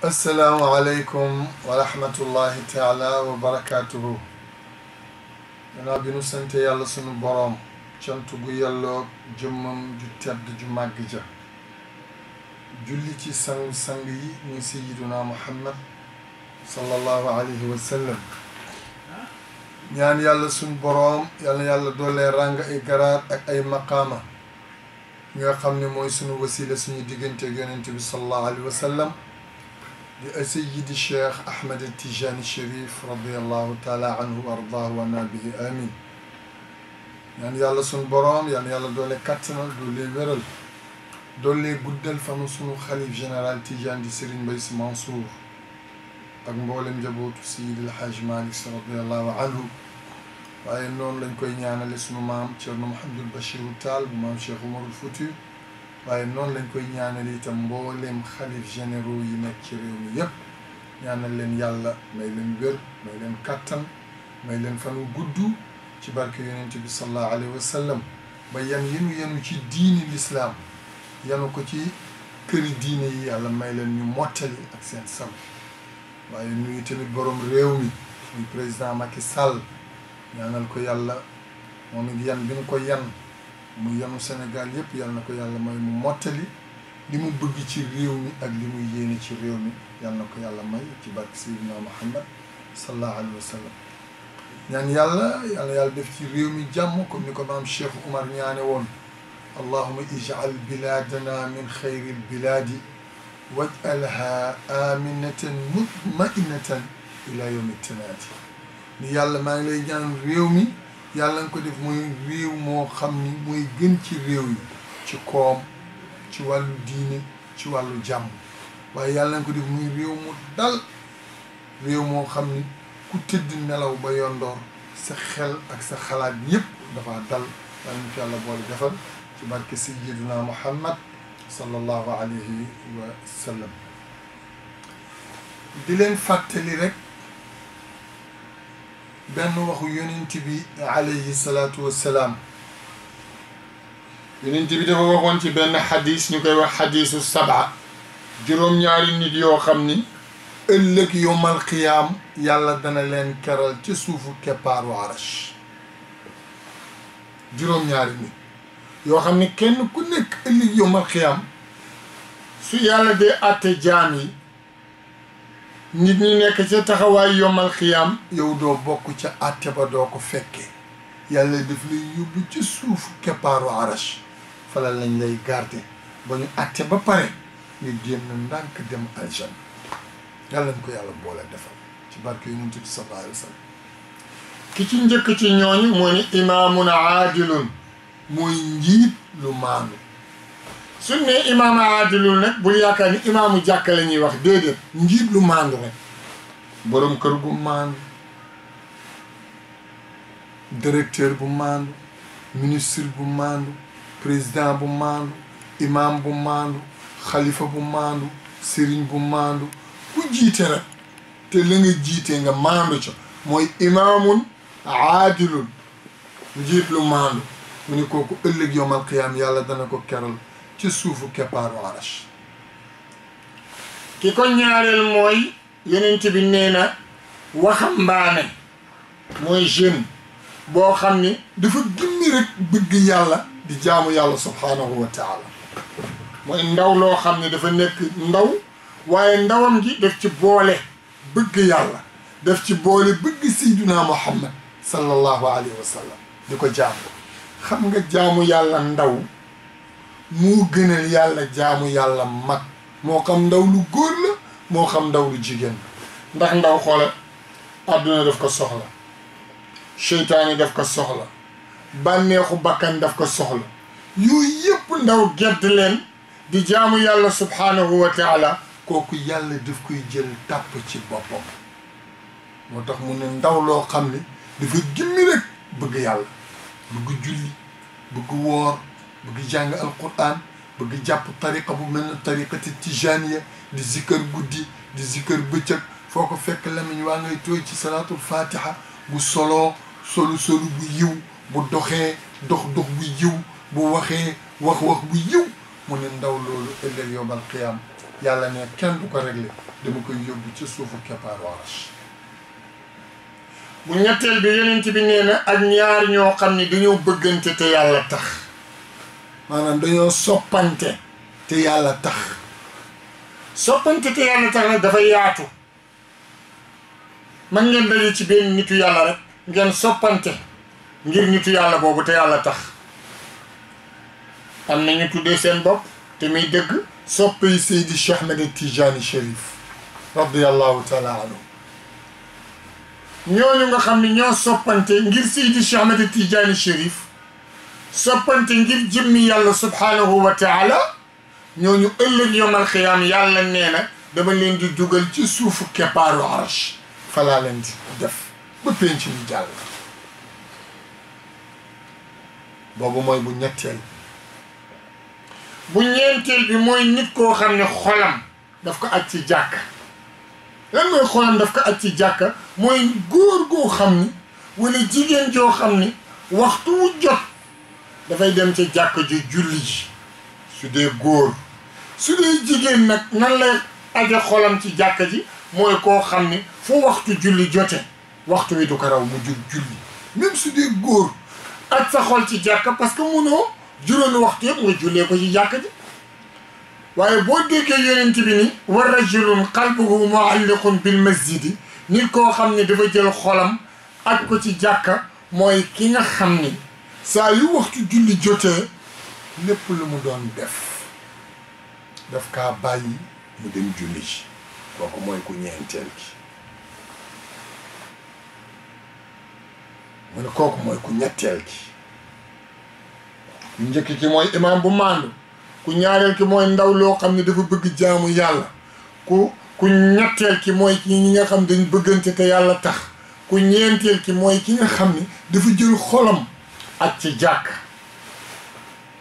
السلام عليكم ورحمة الله تعالى وبركاته. أنا بنوسنت يالله سنو برام شنتو يالله جمم جتاب جمعجة جلتي سنغي من سيدنا محمد صلى الله عليه وسلم. يعني يالله سنو برام يالله دولة رانغ أي قرار أي مقامة nga xamne moy sunu wasila suñu digënté yonent bi sallallahu alayhi wa sallam di sayyidi cheikh ahmed tijani sharif radiyallahu taala anhu wa ardaahu wa nabihi amin. ñaan yàlla sunu borom yàlla doole kattanal doole wéral doole guddal fanu sunu xalif général Tidiane di Serigne Mbaye Sy Mansour ak mboolem njabootu Seydi El Hadji Malick Sy radiyallahu anhu. waaye noonu lañ koy ñaanale sunu maam Thierno Mouhamadul Bachirou Tall bu maam Cheikh Oumarul Fouti waaye noonu lañ koy ñaanale itam mbooleem xalif généraux yi nekk ci réew mi yépp ñaanal leen yàlla may leen wér may leen kattan may leen fanu gudd ci barke yonent bi sallallahu alayhi wa sallam ba yenu ci diini l'islam yanu ko ci këri diine yi yàlla may leen ñu mottali ak seen sam. waaye nuyu tamit borom réew mi muy président Macky Sall ñaanal ko yàlla moom it yan bi ñu ko yan mu yanu Sénégal yépp yal na ko yàlla may mu mottali li mu bëgg ci réew mi ak li mu yéene ci réew mi yal na ko yàlla may ci barke Seydina Muhammad sallallahu alayhi wa sallam. ñaan yàlla def ci réew mi jàmm comme ni ko maam Cheikh Oumar ñaane woon allahumma ij'al biladana min xayril biladi waj'alha aminatan mutmainatan ila yawmi tanaadi. ni yàlla maa ngi lay ñaan réew mi yàlla nga ko def mooy réew moo xam ni mooy gën ci réew yi ci koom ci wàllu diine ci wàllu jàmm waaye yàlla nga ko def muy réew mu dal réew moo xam ni ku tëdd nelaw ba yondoor sa xel ak sa xalaat yépp dafa dal yàlla ñu fi yàlla boole defal ci barke sayyidina Muhammad sallallahu alayhi wa sallam. di leen fàttali rek benn waxu yonent bi alayhi salaatu wassalaam. yonent bi dafa waxoon ci benn xadis ñu koy wax xadisu saba juróom-ñaari nit yoo xam ni ëllëg yowmal qiyaam yàlla dana leen keral ci suufu keppaaru arash. juróom-ñaari nit yoo xam ni kenn ku nekk ëllëg yowmal qiyaam su yàlla dee àtte jaam yi nit ñi nekk ca taxawaay yomal xiyaam yow doo bokk ca àtte ba doo ko fekkee yàlla daf lay yóbbu ci suuf keppaaru arash fala lañ lay garder ba ñu àtte ba pare ñu génn ndànk dem aljan yàlla ñu ko yàlla boole defal ci barke yonent bi sallallahu alayhi wa sallam. ki ci njëkk ci ñooñu moo ni imaamun aadilun mooy njiit lu maandu. suñ ne imaam aadilul nag bul yaakaar ni imaamu jàkka la ñuy wax déedéet njiit lu maandu rek borom kër gu maandu directeur bu maandu ministre bu maandu président bu maandu imaam bu maandu xalifa bu maandu sëriñ bu maandu ku jiite rek te la nga jiite nga maandu ca mooy imaamun aadilul njiit lu maandu mu ni kooku ëllëg yowmal qiyaam yàlla dana ko keral ci suufu keppaaru arash. ki ko ñaareel mooy yonent bi nee na waxambaane mooy jeune boo xam ni dafa gimmi rek bëgg yàlla di jaamu yàlla subhaanahu wa taala mooy ndaw loo xam ne dafa nekk ndaw waaye ndawam gi daf ci boole bëgg yàlla daf ci boole bëgg sayduna muhammad sallallahu alayhi wa sallam di ko jaamu. xam nga jaamu yàlla ndaw moo gënal yàlla jaamu yàlla mag moo xam ndaw lu góor la moo xam ndaw lu jigéen ndax ndaw xoola àdduna daf ko soxla seytaane daf ko soxla bànneexu bakkan daf ko soxla yooyu yëpp ndaw gedd leen di jaamu yàlla subhaanahu wa taala kooku yàlla daf koy jël tàpp ci boppam. moo tax mu ne ndaw loo xam ne dafa gimmi rek bëgg yàlla bëgg julli bëgg woor bëgg jàng alquran bëgg jàpp tariqa bu mel ne tariqati tijaniya di zikkër guddi di zikkër bëccëg foo ko fekk lamiñ waa ngay tooy ci salaatul fatiha bu soloo solu bu yiw bu doxee dox bu yiw bu waxee wax bu yiw mu ne ndaw loolu ëllëg yowmal qiyaam yàlla ne kenn du ko réglé dama koy yóbbu ci suufu keppaaru arash. bu ñetteel bi yonent bi nee na ak ñaar ñoo xam ne dañoo bëggante te yàlla tax maanaam dañoo soppante te yàlla tax. soppante te yàlla tax nag dafa yaatu. man ngeen daje ci benn nitu yàlla rek ngeen soppante ngir nitu yàlla boobu te yàlla tax. am na ñu tuddee seen bopp te muy dëgg soppey Seydi Cheikh Ahmed Tijani Chérif radiyallahu taala anhu. ñooñu nga xam ne ñoo soppante ngir Seydi Cheikh Ahmed Tijani Chérif soppante ngir jëmmi yàlla subhanahu wa taala ñooñu ëllëg yomal xiyaam yàlla nee na dama leen di dugal ci suufu keppaaru arash falaa leen di def ba penc mi jàll. boobu mooy bu ñetteel. bu ñeenteel bi mooy nit koo xam ne xolam daf ko aj ci jàkka. lan mooy xolam daf ko aj ci jàkka mooy góor goo xam ni wala jigéen joo xam ni waxtu wu jot dafay dem ca jàkka ju julli ji su dee góor. su dee jigéen nag nan lay aje xolam ci jàkka ji mooy koo xam ni fu waxtu julli jote waxtu wi du ko raw mu julli même su dee góor aj sa xol ci jàkka parce que munoo juróomi waxtu yëpp nga jullee ko ci jàkka ji. waaye boo déggee yonent bi ni wa rajulun qalbuhu mualliqun bil masjidi nit koo xam ne dafa jël xolam aj ko ci jàkka mooy ki nga xam ni saa yu waxtu julli jotee lépp lu mu doon daf kaa bàyyi mu dem julli ci kooku mooy ku ñeenteel ki. mu ne kooku mooy ku ñetteel ki. ku njëkk ki mooy imaam bu maandu. ku ñaareel ki mooy ndaw loo xam ne dafa bëgg jaamu yàlla. ku ñetteel ki mooy ki ñi nga xam dañ bëggante te yàlla tax. ku ñeenteel ki mooy ki nga xam ne dafa jël xolam ak ci jàkk.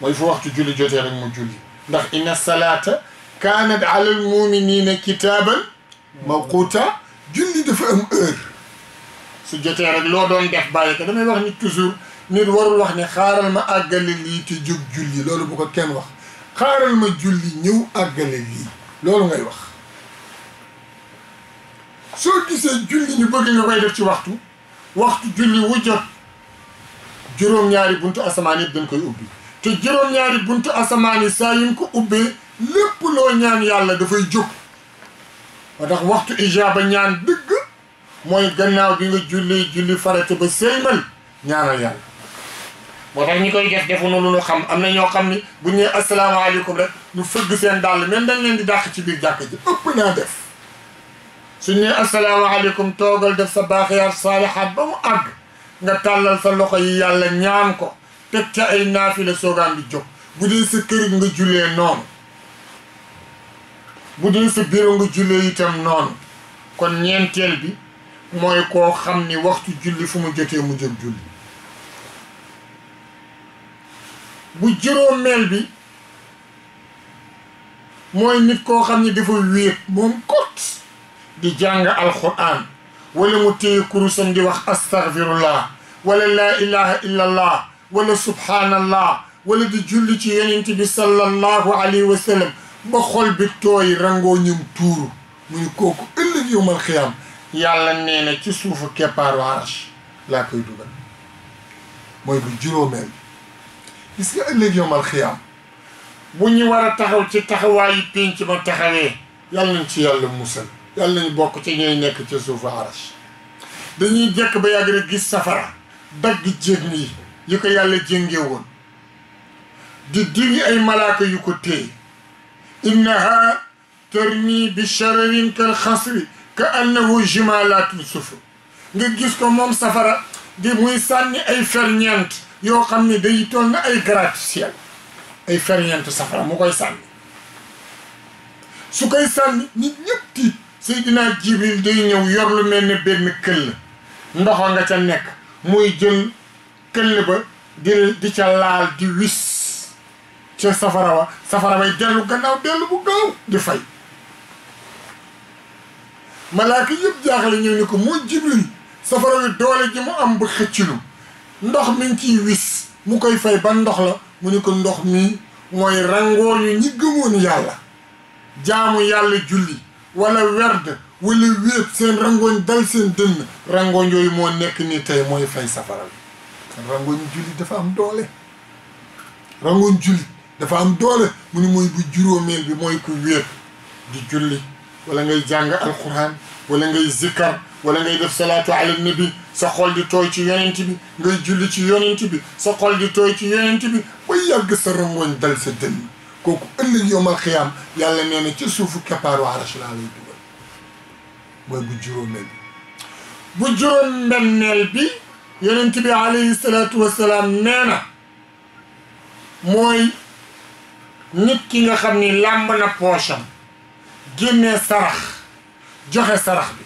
mooy fu waxtu julli jotee rek mu julli. ndax inna salaata kaanat ala al muminina kitaaban mawquuta. julli dafa am heure. su jotee rek loo doon def bàyyi ko damay wax ni toujours nit warul wax ne xaaral ma àggale lii te jóg julli loolu bu ko kenn wax. xaaral ma julli ñëw àggale lii loolu ngay wax. soo gisee julli ñu bëgg nga koy def ci waxtu julli wu jot juróom-ñaari buntu asamaan yëpp dañ koy ubbi te juróom-ñaari buntu asamaan yi saa yuñ ko ubbee lépp loo ñaan yàlla dafay jóg. moo tax waxtu ijaaba ñaan dëgg mooy gannaaw bi nga julli farata ba sëlmal ñaanal yàlla. moo tax ñi koy def defuñu lu ñu xam am na ñoo xam ni bu ñu nee asalaamaaleykum rek ñu fëgg seen dàll même dañ leen di dàq ci biir jàkka ji ëpp naa def. suñ nee asalaamaaleykum toogal def sa baaxiyaat saalihaat ba mu àgg nga tàllal sa loxo yi yàlla ñaan ko teg ca ay naafila soogaan di jóg. bu dee sa kër nga jullee noonu bu dee sa bureau nga jullee itam noonu. kon ñeenteel bi mooy koo xam ni waxtu julli fu mu jotee mu jóg julli. bu juróomeel bi mooy nit koo xam ni dafa wéet moom kot di jàng alquran wala mu téye kurusam di wax astaghfirullah wala laa ilaha illa allah wala subhanallah wala di julli ci yonent bi sallallahu alayhi wa sallam ba xol bi tooy rangoo ñum tuuru mu ñu kooku ëllëg yowmal xiyaam yàlla nee na ci suufu keppaaru arash laa koy dugal. mooy bu juróomeel gis nga ëllëg yowmal xiyaam bu ñu war a taxaw ci taxawaayu pénc ma taxawee yàlla nañ ci yàlla musal yàlla nañ bokk ci ñooy nekk ci suufu arash. dañuy jekk ba yàgg rek gis safara dagg jéng yi ko yàlla jéngee woon di diri ay malaaka yu ko téye. innaha tarmi bi shararin kal xasri ka annahu jimalatul sufr. nga gis ko moom safara di muy sànni ay ferñeent yoo xam ne day toll na ay gratte-ciel ay ferñeent safara mu koy sànni. su koy sànni nit ñëpp tiit Seydina Jibril day ñëw yor lu mel ne benn këll ndoxa nga ca nekk muy jël këll ba di ca laal di wis ca safara way dellu gannaaw dellu bu gaaw di fay. malaaka yëpp jaaxale ñëw ni ko moo Jibril safara wi doole ji mu am ba xëccilu ndox mi ngi ciy wis mu koy fay ba ndox la mu ni ko ndox mi mooy rangooñu ñi gëmoon yàlla jaamu yàlla julli wala werd wala wéet seen rangoñ dal seen dënn rangoñ yooyu moo nekk nii tey mooy fay safara bi rangoñ julli dafa am doole rangoñ julli dafa am doole mu ni mooy bu juróomeel bi mooy ku wéet di julli wala ngay jàng alquran wala ngay zikkar wala ngay def salaatu ala nabi sa xol di tooy ci yonent bi ngay julli ci yonent bi sa xol di tooy ci yonent bi ba yàgg sa rangoñ dal sa dënn kooku ëllëg yowmal xiyaam yàlla nee na ca suufu keppaaru arash laa lay dugal mooy bu juróomeel bi bu juróom-benneel bi yonent bi alayhi salaatu wasalaam nee na mooy nit ki nga xam ni làmb na poosam génnee sarax joxe sarax bi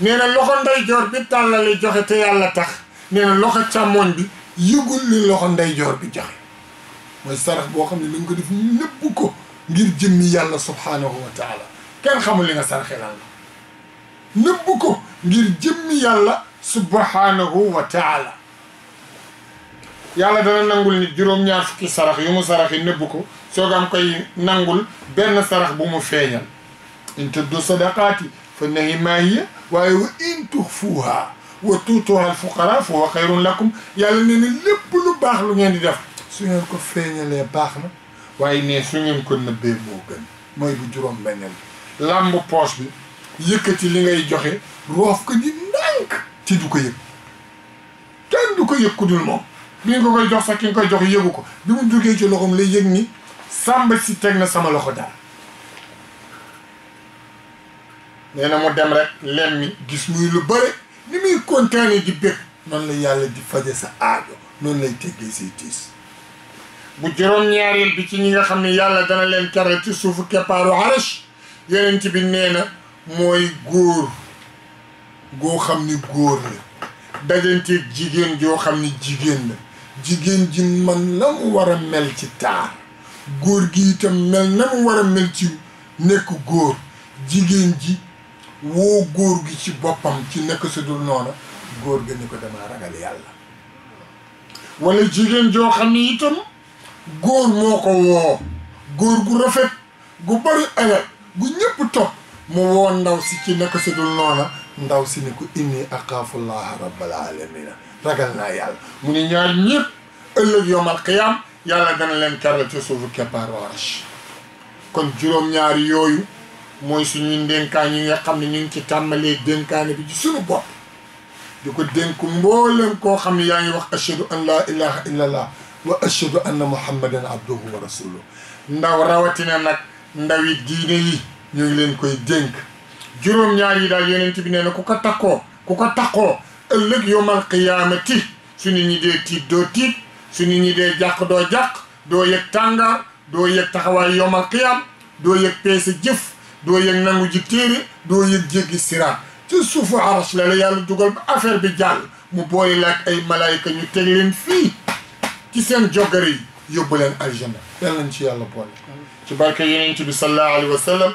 nee na loxo ndeyjoor bi tàllale joxe te yàlla tax nee na loxo càmmoñ bi yëgul li loxo ndeyjoor bi joxe mooy sarax boo xam ne li nga ko def nëbb ko ngir jëmmi yàlla subhaanahu wa taala kenn xamul li nga saraxe lan la nëbb ko ngir jëmmi yàlla subhaanahu wa taala yàlla dana nangul nit juróom-ñaar fukki sarax yu mu sarax yi nëbb ko soog am koy nangul benn sarax bu mu feeñal in tubdu sadaqaati fa innahaa maa hiya waaye wa in tuxfuuhaa wa tuutuuhaa al-fuqaraa fa huwa xayrun lakum yàlla nee na lépp lu baax lu ngeen di def su ngeen ko feeñalee baax na waaye ne su ngeen ko nëbbee moo gën mooy bu juróom-benneel làmb poos bi yëkkati li ngay joxe roof ko di ndànk ci du ko yëg kenn du ko yëg ku dul moom bi nga ko koy jox sax ki nga koy jox yëgu ko bi mu duggee ci loxoom lay yëg ni sàmba si teg na sama loxo daal nee na mu dem rek lemmi gis muy lu bëre ni muy kontaane di bég noonu la yàlla di faje sa aajo noonu lay teggee say tiis bu juróom-ñaareel bi ci ñi nga xam ne yàlla dana leen keral ci suufu keppaaru arash yonent bi nee na mooy góor goo xam ni góor la dajanteeg jigéen joo xam ni jigéen la jigéen ji man la mu war a mel ci taar góor gi itam mel na mu war a mel ci nekk góor jigéen ji woo góor gi ci boppam ci nekk su dul noona góor ga ni ko dama ragal yàlla wala jigéen joo xam ni itam góor moo ko woo góor gu rafet gu bari alal gu ñëpp topp mu woo ndaw si ci nekk su dul noona ndaw si ni ko inni axaafullaha rabbal alamina ragal naa yàlla mu ni ñaar ñëpp ëllëg yowmal qiyaam yàlla dana leen keral ci suufu keppaaru arash kon juróom-ñaari yooyu mooy suñuy ndénkaan yi nga xam ne ñu ngi ci tàmbalee dénkaane bi ci suñu bopp di ko dénk mboolem koo xam ne yaa ngi wax ashhadu an laa ilaha illa allah wa ashhadu anna muhammadan abduhu wa rasuluhu ndaw rawatina nag ndawi diine yi ñu ngi leen koy dénk juróom-ñaar yi daal yonent bi nee na ku ko takkoo ëllëg yowmal qiyaamati su nit ñi dee tiit doo tiit su nit ñi dee jàq doo jàq doo yëg tàngaar doo yëg taxawaay yowmal qiyaam doo yëg peese jëf doo yëg nangu ji téere doo yëg jéggi siraat ci suufu arash la yàlla dugal ba affaire bi jàll mu boole la ak ay malaayika ñu teg leen fii ci seen joggare yi yóbbu leen aljanna yàlla nañ ci yàlla boole ci barke yonent bi sallallahu alayhi wa sallam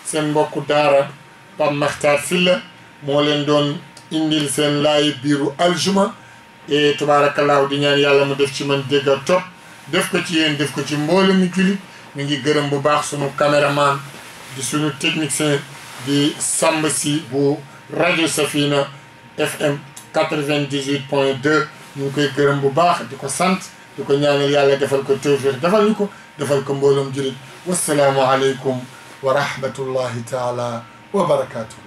seen mbokku daara Pape Makhtar Sylla moo leen doon indil seen laay biiru aljuma et tabaarakallaahu di ñaan yàlla mu def ci man dégg ak topp def ko ci yéen def ko ci mboolem mi jullit ñu ngi gërëm bu baax sunu caméraman di sunu technicien di Samba si bu rajo Safina FM 98.2 ñu ngi koy gërëm bu baax di ko sant di ko ñaanal yàlla defal ko tawfiq defal ñu ko defal ko mbooloom jullit wassalaamu aleykum wa rahmatullahi taala wa barakatuhu